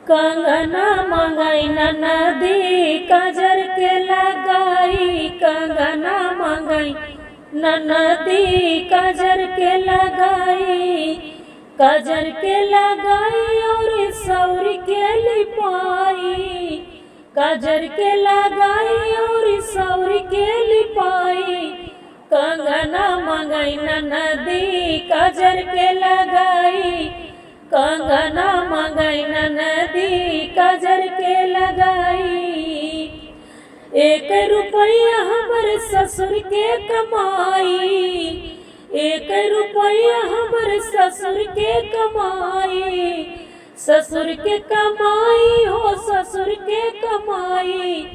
कंगना मंगाई नदी काजर के लगाई, कंगना मंगाई नदी काजर के लगाई, काजर के लगाई और सौर के लिपाई, काजर के लगाई और सौर के लिपाई, कंगना मंगाई नदी काजर के लगाई, कंगना मंगाई नदी काजर के लगाई। 1 रुपया हमर ससुर के कमाई, 1 रुपया हमर ससुर के कमाई, ससुर के कमाई हो ससुर के कमाई।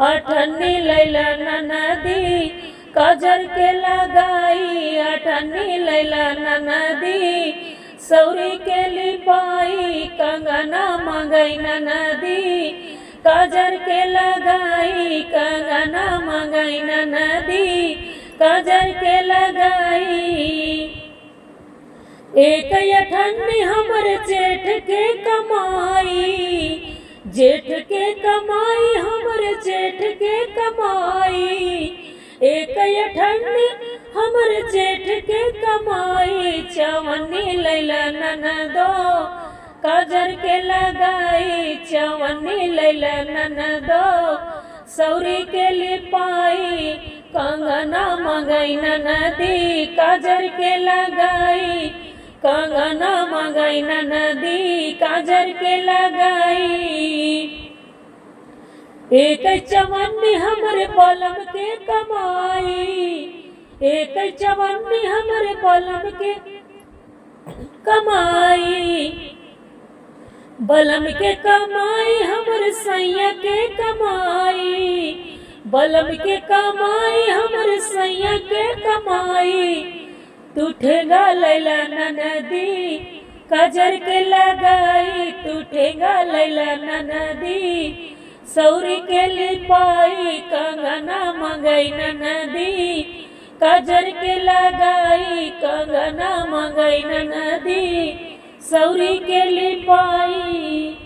8 लैला नदी काजर के लगाई, 8 लैला नदी सौरी के लिपाई, कंगना मंगाई नदी काजर के लगाई, कंगना मंगाई नदी काजर के लगाई। 1 अठन्नी हमर जेठ के कमाई, जेठ के कमाई हमर जेठ के कमाई। 1 अठन्नी हमर जेठ के कमाई, 54 लैला ननदो काजर के लगाई, 54 लैला ननदो सौरी के लिपाई, कंगना मंगाई नदी काजर के लगाई, कंगना मंगाई नदी काजर के लगाई। 1 54 हमरे पलम के कमाई, 1 54 हमरे पलम के कमाई, बलम के कमाई हमर सैया के कमाई, बलम के कमाई हमर सैया के कमाई। टूटेगा लैला नदी काजर के लगाई, टूटेगा लैला नदी सौरी के लिपाई, कंगना मंगाई नदी काजर के लगाई, कंगना मंगाई नदी सौरी के लिपाई।